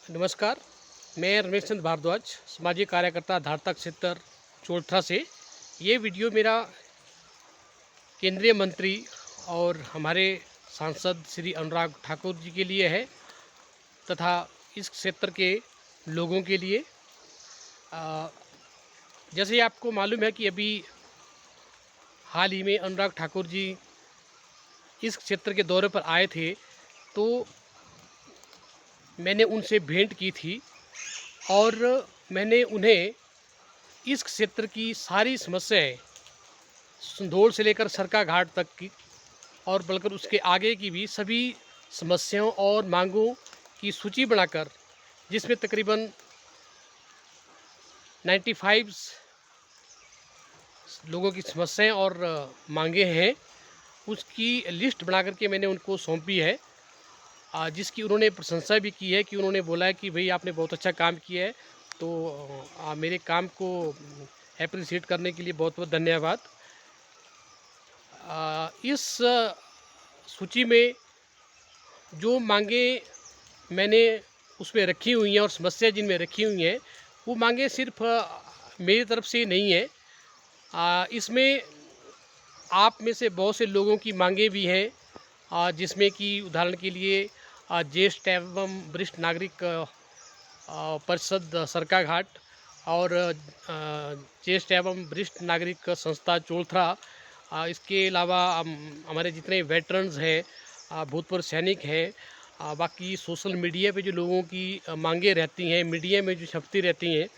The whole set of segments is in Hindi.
नमस्कार। मैं रमेश चंद्र भारद्वाज, सामाजिक कार्यकर्ता धारतक क्षेत्र चोरठा से। ये वीडियो मेरा केंद्रीय मंत्री और हमारे सांसद श्री अनुराग ठाकुर जी के लिए है तथा इस क्षेत्र के लोगों के लिए। अ, जैसे आपको मालूम है कि अभी हाल ही में अनुराग ठाकुर जी इस क्षेत्र के दौरे पर आए थे, तो मैंने उनसे भेंट की थी और मैंने उन्हें इस क्षेत्र की सारी समस्याएं, सुंदौल से लेकर सरका घाट तक की और बल्कि उसके आगे की भी सभी समस्याओं और मांगों की सूची बनाकर, जिसमें तकरीबन 95 लोगों की समस्याएं और मांगे हैं, उसकी लिस्ट बना करके मैंने उनको सौंपी है। जिसकी उन्होंने प्रशंसा भी की है कि उन्होंने बोला है कि भाई आपने बहुत अच्छा काम किया है, तो मेरे काम को एप्रिशिएट करने के लिए बहुत बहुत धन्यवाद। इस सूची में जो मांगे मैंने उसमें रखी हुई हैं और समस्या जिनमें रखी हुई हैं, वो मांगे सिर्फ मेरी तरफ से नहीं है। इसमें आप में से बहुत से लोगों की मांगे भी हैं, जिसमें कि उदाहरण के लिए ज्येष्ठ एवं वरिष्ठ नागरिक परिषद सरकाघाट और ज्येष्ठ एवं वरिष्ठ नागरिक संस्था चोरठा। इसके अलावा हमारे जितने वेटरन्स हैं, भूतपूर्व सैनिक हैं, बाकी सोशल मीडिया पे जो लोगों की मांगे रहती हैं, मीडिया में जो छपती रहती हैं,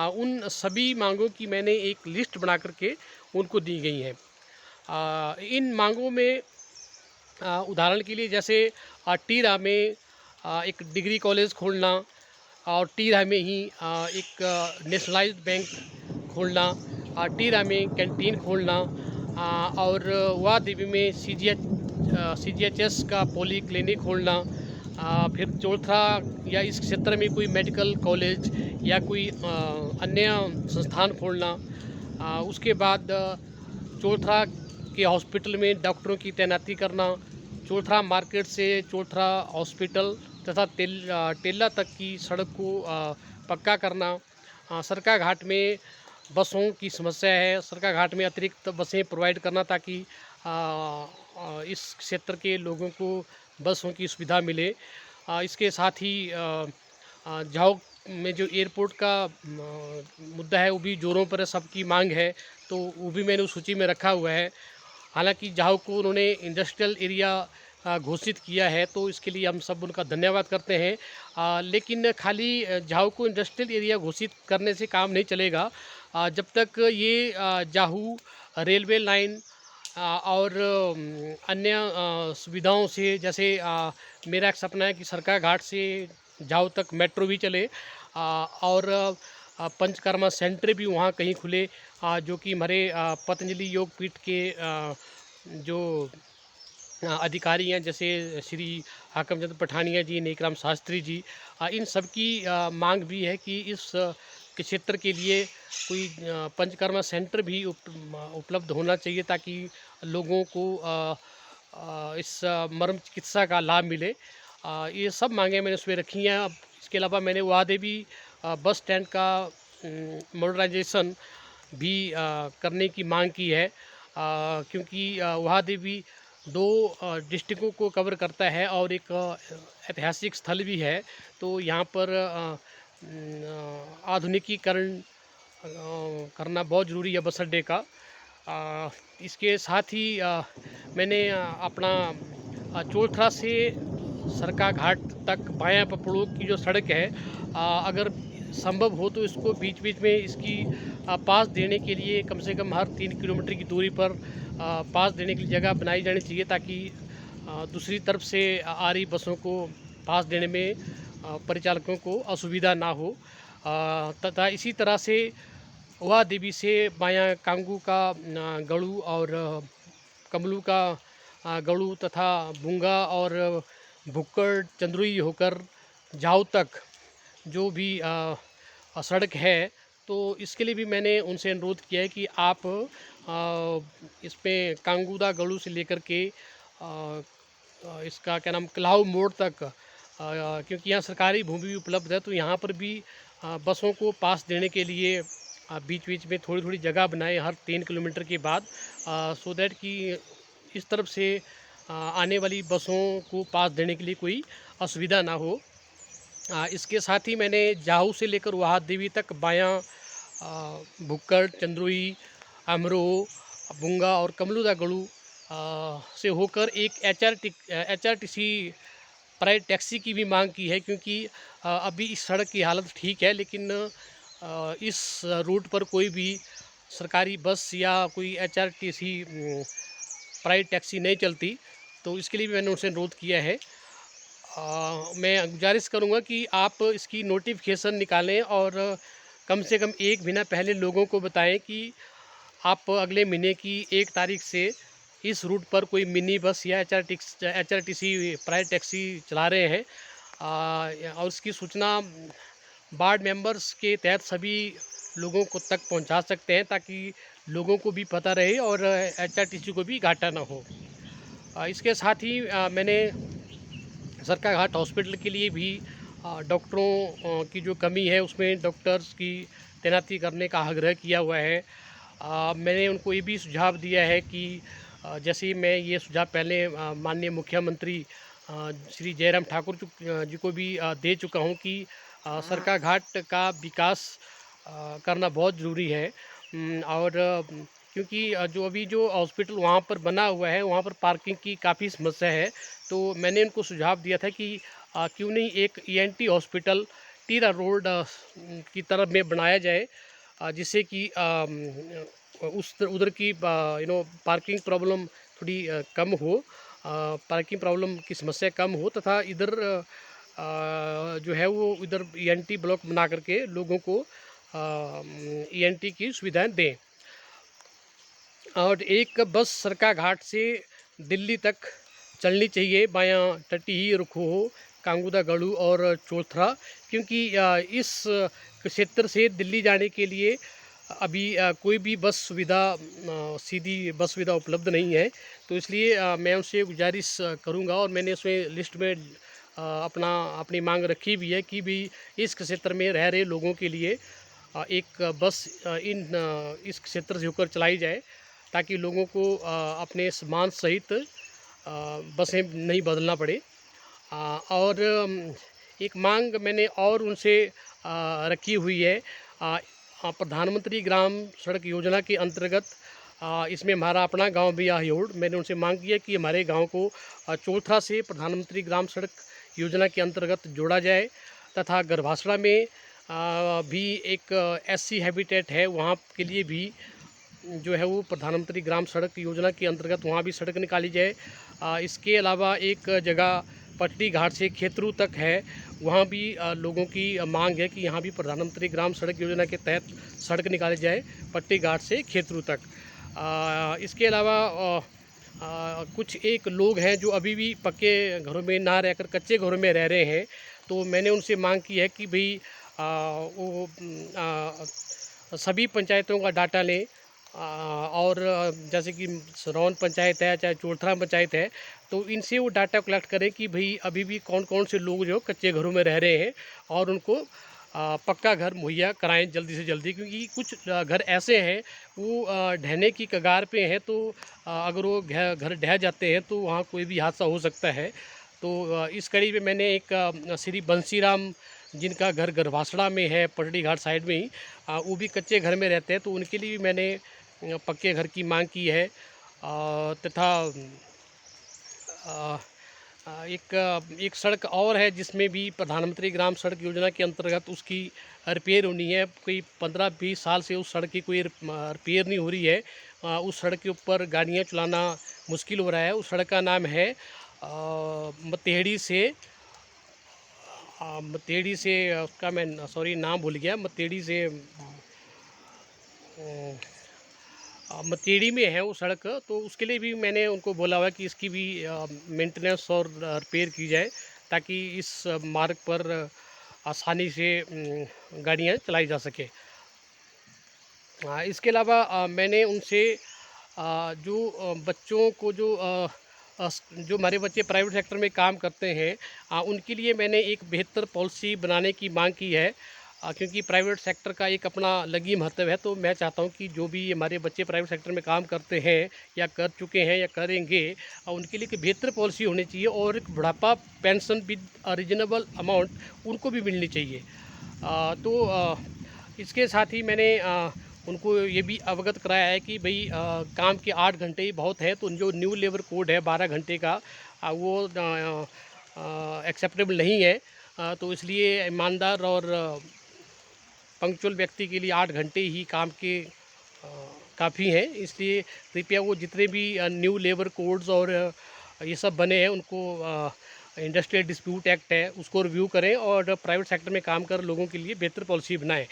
उन सभी मांगों की मैंने एक लिस्ट बना करके उनको दी गई है। इन मांगों में उदाहरण के लिए जैसे टीरा में एक डिग्री कॉलेज खोलना और टीरा में ही एक नेशनलाइज्ड बैंक खोलना, टीरा में कैंटीन खोलना, और वाह देवी में CGHS का पॉली क्लिनिक खोलना, फिर चौथा या इस क्षेत्र में कोई मेडिकल कॉलेज या कोई अन्य संस्थान खोलना। उसके बाद चौथा के हॉस्पिटल में डॉक्टरों की तैनाती करना, चौथा मार्केट से चौथा हॉस्पिटल तथा टेल्ला तक की सड़क को पक्का करना। सरका घाट में बसों की समस्या है, सरका घाट में अतिरिक्त बसें प्रोवाइड करना ताकि इस क्षेत्र के लोगों को बसों की सुविधा मिले। इसके साथ ही जाओ में जो एयरपोर्ट का मुद्दा है वो भी ज़ोरों पर है, सबकी मांग है, तो वो भी मैंने उस सूची में रखा हुआ है। हालांकि जाओ को उन्होंने इंडस्ट्रियल एरिया घोषित किया है, तो इसके लिए हम सब उनका धन्यवाद करते हैं। लेकिन खाली जाओ को इंडस्ट्रियल एरिया घोषित करने से काम नहीं चलेगा। जब तक ये जाहू रेलवे लाइन और अन्य सुविधाओं से, जैसे मेरा एक सपना है कि सरका घाट से जाओ तक मेट्रो भी चले, और पंचकर्मा सेंटर भी वहाँ कहीं खुले, जो कि हमारे पतंजलि योगपीठ के जो अधिकारी हैं, जैसे श्री हाकमचंद पठानिया जी, नेकराम शास्त्री जी, इन सब की मांग भी है कि इस के क्षेत्र के लिए कोई पंचकर्मा सेंटर भी उपलब्ध होना चाहिए ताकि लोगों को इस मर्म चिकित्सा का लाभ मिले। ये सब मांगे मैंने उसमें रखी हैं। अब इसके अलावा मैंने वादे भी बस स्टैंड का मॉडर्नाइजेशन भी करने की मांग की है, क्योंकि वहाँ देवी दो डिस्ट्रिक्टों को कवर करता है और एक ऐतिहासिक स्थल भी है, तो यहाँ पर आधुनिकीकरण करना बहुत ज़रूरी है बस अड्डे का। इसके साथ ही मैंने अपना चोरठा से सरका घाट तक बायां पपड़ू की जो सड़क है, अगर संभव हो तो इसको बीच बीच में इसकी पास देने के लिए कम से कम हर 3 किलोमीटर की दूरी पर पास देने की जगह बनाई जानी चाहिए, ताकि दूसरी तरफ से आ रही बसों को पास देने में परिचालकों को असुविधा ना हो। तथा इसी तरह से वह देवी से बायां कांगू का गड़ू और कमलू का गड़ू तथा बुंगा और भुक्कड़ चंद्रुई होकर जाओ तक जो भी सड़क है, तो इसके लिए भी मैंने उनसे अनुरोध किया है कि आप इसमें कांगूदा गड़ू से लेकर के इसका क्या नाम कलाऊ मोड़ तक क्योंकि यहाँ सरकारी भूमि भी उपलब्ध है, तो यहाँ पर भी बसों को पास देने के लिए बीच बीच में थोड़ी थोड़ी जगह बनाए हर 3 किलोमीटर के बाद, सो दैट कि इस तरफ से आने वाली बसों को पास देने के लिए कोई असुविधा ना हो। इसके साथ ही मैंने जाहू से लेकर वहाद देवी तक बायां भुक्कड़, चंद्रोई, अमरो, बुंगा और कमलुदा गढ़ू से होकर एक HRTC प्राइवेट टैक्सी की भी मांग की है, क्योंकि अभी इस सड़क की हालत ठीक है, लेकिन इस रूट पर कोई भी सरकारी बस या कोई HRTC प्राइवेट टैक्सी नहीं चलती। तो इसके लिए भी मैंने उनसे अनुरोध किया है। मैं गुजारिश करूँगा कि आप इसकी नोटिफिकेशन निकालें और कम से कम 1 महीना पहले लोगों को बताएं कि आप अगले महीने की 1 तारीख से इस रूट पर कोई मिनी बस या HRTC प्राइवेट टैक्सी चला रहे हैं। और उसकी सूचना वार्ड मेंबर्स के तहत सभी लोगों को तक पहुंचा सकते हैं, ताकि लोगों को भी पता रहे और HRTC को भी घाटा ना हो। इसके साथ ही मैंने सरकाघाट हॉस्पिटल के लिए भी डॉक्टरों की जो कमी है, उसमें डॉक्टर्स की तैनाती करने का आग्रह किया हुआ है। मैंने उनको ये भी सुझाव दिया है कि जैसे मैं ये सुझाव पहले माननीय मुख्यमंत्री श्री जयराम ठाकुर जी को भी दे चुका हूँ कि सरकाघाट का विकास करना बहुत ज़रूरी है। और क्योंकि जो अभी जो हॉस्पिटल वहाँ पर बना हुआ है, वहाँ पर पार्किंग की काफ़ी समस्या है। तो मैंने उनको सुझाव दिया था कि क्यों नहीं एक ENT हॉस्पिटल टीरा रोड की तरफ में बनाया जाए, जिससे कि उधर की पार्किंग प्रॉब्लम थोड़ी कम हो, पार्किंग प्रॉब्लम की समस्या कम हो, तथा इधर जो है वो इधर ENT ब्लॉक बना करके लोगों को ENT की सुविधाएं दें। और एक बस सरकाघाट से दिल्ली तक चलनी चाहिए, बायां टटीही, रुखोहो, कांगूदा गढ़ू और चौथरा, क्योंकि इस क्षेत्र से दिल्ली जाने के लिए अभी कोई भी बस सुविधा, सीधी बस सुविधा उपलब्ध नहीं है। तो इसलिए मैं उनसे गुजारिश करूंगा, और मैंने उसमें लिस्ट में अपनी मांग रखी भी है कि भी इस क्षेत्र में रह रहे लोगों के लिए एक बस इस क्षेत्र से होकर चलाई जाए, ताकि लोगों को अपने सामान सहित बसें नहीं बदलना पड़े। और एक मांग मैंने और उनसे रखी हुई है। प्रधानमंत्री ग्राम सड़क योजना के अंतर्गत इसमें हमारा अपना गांव भी आहियोड़, मैंने उनसे मांग की है कि हमारे गांव को चौथरा से प्रधानमंत्री ग्राम सड़क योजना के अंतर्गत जोड़ा जाए, तथा गरभासड़ा में भी एक SC हैबिटेट है, वहाँ के लिए भी जो है वो प्रधानमंत्री ग्राम सड़क योजना के अंतर्गत वहाँ भी सड़क निकाली जाए। इसके अलावा एक जगह पटरी घाट से खेतरू तक है, वहाँ भी लोगों की मांग है कि यहाँ भी प्रधानमंत्री ग्राम सड़क योजना के तहत सड़क निकाली जाए, पटरी घाट से खेतरू तक। इसके अलावा कुछ एक लोग हैं जो अभी भी पक्के घरों में ना रहकर कच्चे घरों में रह रहे हैं, तो मैंने उनसे मांग की है कि भाई वो सभी पंचायतों का डाटा लें, और जैसे कि सरौन पंचायत है, चाहे चौथरा पंचायत है, तो इनसे वो डाटा कलेक्ट करें कि भाई अभी भी कौन कौन से लोग जो कच्चे घरों में रह रहे हैं, और उनको पक्का घर मुहैया कराएं जल्दी से जल्दी, क्योंकि कुछ घर ऐसे हैं वो ढहने की कगार पे हैं, तो अगर वो घर ढह जाते हैं तो वहाँ कोई भी हादसा हो सकता है। तो इस कड़ी में मैंने एक श्री बंसीराम, जिनका घर गरभासड़ा में है, पटड़ी घाट साइड में ही, वो भी कच्चे घर में रहते हैं, तो उनके लिए भी मैंने पक्के घर की मांग की है। तथा एक सड़क और है जिसमें भी प्रधानमंत्री ग्राम सड़क योजना के अंतर्गत उसकी रिपेयर होनी है। कोई 15-20 साल से उस सड़क की कोई रिपेयर नहीं हो रही है। उस सड़क के ऊपर गाड़ियाँ चलाना मुश्किल हो रहा है। उस सड़क का नाम है मतेड़ी से उसका मैं सॉरी नाम भूल गया। मतेड़ी में है वो सड़क, तो उसके लिए भी मैंने उनको बोला हुआ कि इसकी भी मेंटेनेंस और रिपेयर की जाए, ताकि इस मार्ग पर आसानी से गाड़ियाँ चलाई जा सके। इसके अलावा मैंने उनसे जो बच्चों को जो जो हमारे बच्चे प्राइवेट सेक्टर में काम करते हैं उनके लिए मैंने एक बेहतर पॉलिसी बनाने की मांग की है, क्योंकि प्राइवेट सेक्टर का एक अपना अलग ही महत्व है। तो मैं चाहता हूं कि जो भी हमारे बच्चे प्राइवेट सेक्टर में काम करते हैं या कर चुके हैं या करेंगे, उनके लिए एक बेहतर पॉलिसी होनी चाहिए और एक बुढ़ापा पेंशन विद रीजनेबल अमाउंट उनको भी मिलनी चाहिए। इसके साथ ही मैंने उनको ये भी अवगत कराया है कि भाई काम के 8 घंटे ही बहुत है, तो जो न्यू लेबर कोड है 12 घंटे का वो एक्सेप्टेबल नहीं है। तो इसलिए ईमानदार और पंक्चुअल व्यक्ति के लिए 8 घंटे ही काम के काफ़ी हैं। इसलिए कृपया वो जितने भी न्यू लेबर कोड्स और ये सब बने हैं उनको, इंडस्ट्रियल डिस्प्यूट एक्ट है उसको रिव्यू करें और प्राइवेट सेक्टर में काम कर लोगों के लिए बेहतर पॉलिसी बनाएं।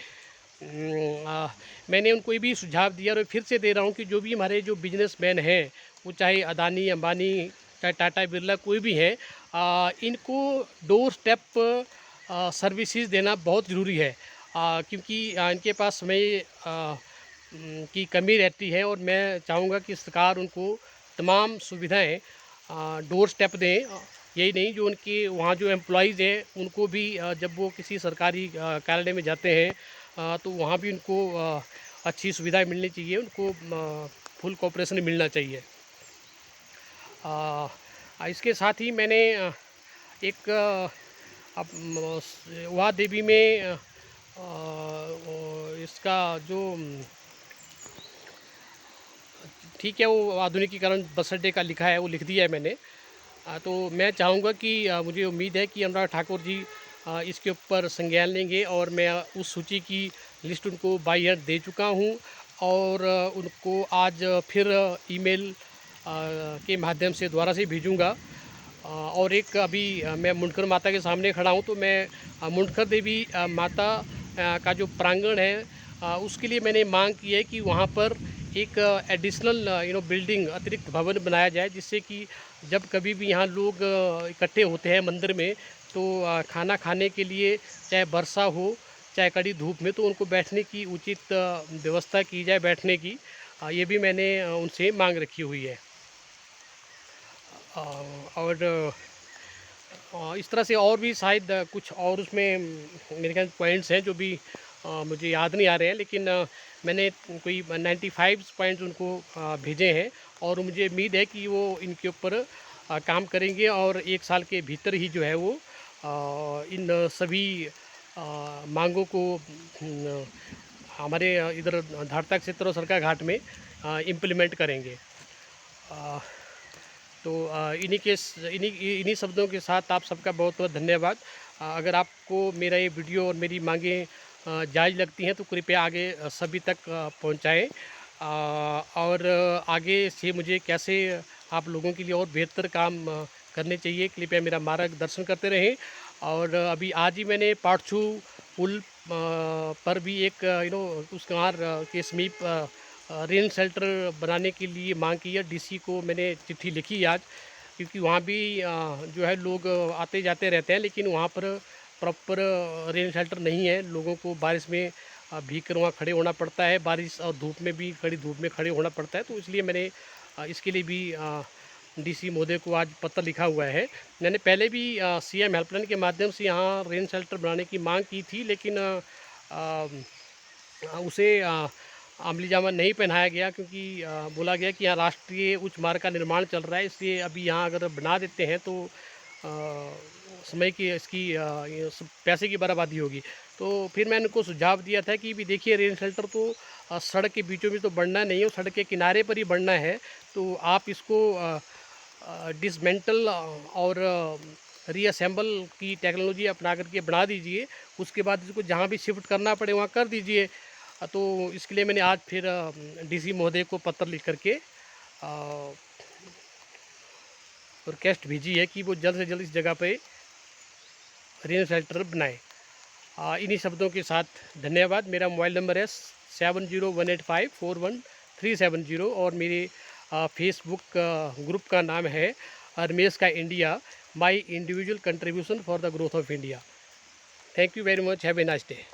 मैंने उनको ये भी सुझाव दिया और फिर से दे रहा हूँ कि जो भी हमारे जो बिजनेसमैन हैं, वो चाहे अदानी, अंबानी, चाहे टाटा बिरला, कोई भी है, इनको डोर स्टेप सर्विसेज देना बहुत ज़रूरी है, क्योंकि इनके पास समय की कमी रहती है और मैं चाहूँगा कि सरकार उनको तमाम सुविधाएं डोर स्टेप दें। यही नहीं, जो उनके वहाँ जो एम्प्लॉइज़ हैं उनको भी जब वो किसी सरकारी कार्यालय में जाते हैं तो वहाँ भी उनको अच्छी सुविधाएं मिलनी चाहिए, उनको फुल कोऑपरेशन मिलना चाहिए। इसके साथ ही मैंने एक वहा देवी में इसका जो ठीक है, वो आधुनिकीकरण बस अड्डे का लिखा है, वो लिख दिया है मैंने। तो मैं चाहूँगा कि मुझे उम्मीद है कि अनुराग ठाकुर जी इसके ऊपर संज्ञान लेंगे और मैं उस सूची की लिस्ट उनको बाय ईयर दे चुका हूँ और उनको आज फिर ईमेल के माध्यम से दोबारा से भेजूँगा। और एक अभी मैं मुंडकर माता के सामने खड़ा हूँ, तो मैं मुंडकर देवी माता का जो प्रांगण है उसके लिए मैंने मांग की है कि वहाँ पर एक एडिशनल बिल्डिंग, अतिरिक्त भवन बनाया जाए, जिससे कि जब कभी भी यहाँ लोग इकट्ठे होते हैं मंदिर में, तो खाना खाने के लिए चाहे वर्षा हो चाहे कड़ी धूप में, तो उनको बैठने की उचित व्यवस्था की जाए बैठने की। ये भी मैंने उनसे मांग रखी हुई है। और इस तरह से और भी शायद कुछ और उसमें मेरे ख्याल पॉइंट्स हैं जो भी मुझे याद नहीं आ रहे हैं, लेकिन मैंने कोई 95 पॉइंट्स उनको भेजे हैं और मुझे उम्मीद है कि वो इनके ऊपर काम करेंगे और 1 साल के भीतर ही जो है वो इन सभी मांगों को हमारे इधर धारतक क्षेत्र और सरका घाट में इम्प्लीमेंट करेंगे। तो इन्हीं शब्दों के साथ आप सबका बहुत बहुत धन्यवाद। अगर आपको मेरा ये वीडियो और मेरी मांगें जायज़ लगती हैं तो कृपया आगे सभी तक पहुंचाएं, और आगे से मुझे कैसे आप लोगों के लिए और बेहतर काम करने चाहिए, कृपया मेरा मार्गदर्शन करते रहें। और अभी आज ही मैंने पाटछू पुल पर भी एक उस गाँव के समीप रेन शेल्टर बनाने के लिए मांग की है। डीसी को मैंने चिट्ठी लिखी आज, क्योंकि वहाँ भी जो है लोग आते जाते रहते हैं, लेकिन वहाँ पर प्रॉपर रेन शेल्टर नहीं है। लोगों को बारिश में भीग कर वहाँ खड़े होना पड़ता है, बारिश और धूप में भी कड़ी धूप में खड़े होना पड़ता है। तो इसलिए मैंने इसके लिए भी डीसी महोदय को आज पत्र लिखा हुआ है। मैंने पहले भी सीएम हेल्पलाइन के माध्यम से यहाँ रेन शेल्टर बनाने की मांग की थी, लेकिन उसे अमली जामा नहीं पहनाया गया, क्योंकि बोला गया कि यहाँ राष्ट्रीय उच्च मार्ग का निर्माण चल रहा है, इसलिए अभी यहाँ अगर बना देते हैं तो समय की इसकी पैसे की बर्बादी होगी। तो फिर मैंने उनको सुझाव दिया था कि भी देखिए, रेन शेल्टर तो सड़क के बीचों बीच तो बढ़ना नहीं है, सड़क के किनारे पर ही बढ़ना है। तो आप इसको डिसमेंटल और रीअसेंबल की टेक्नोलॉजी अपना करके बना दीजिए, उसके बाद इसको जहाँ भी शिफ्ट करना पड़े वहाँ कर दीजिए। तो इसके लिए मैंने आज फिर डीसी महोदय को पत्र लिख करके रिक्वेस्ट भेजी है कि वो जल्द से जल्द इस जगह पे रेन शेल्टर बनाएं। इन्हीं शब्दों के साथ धन्यवाद। मेरा मोबाइल नंबर है 7018541370 और मेरे फेसबुक ग्रुप का नाम है रमेश का India, my individual contribution for the growth of India. Thank you very much, have a nice day.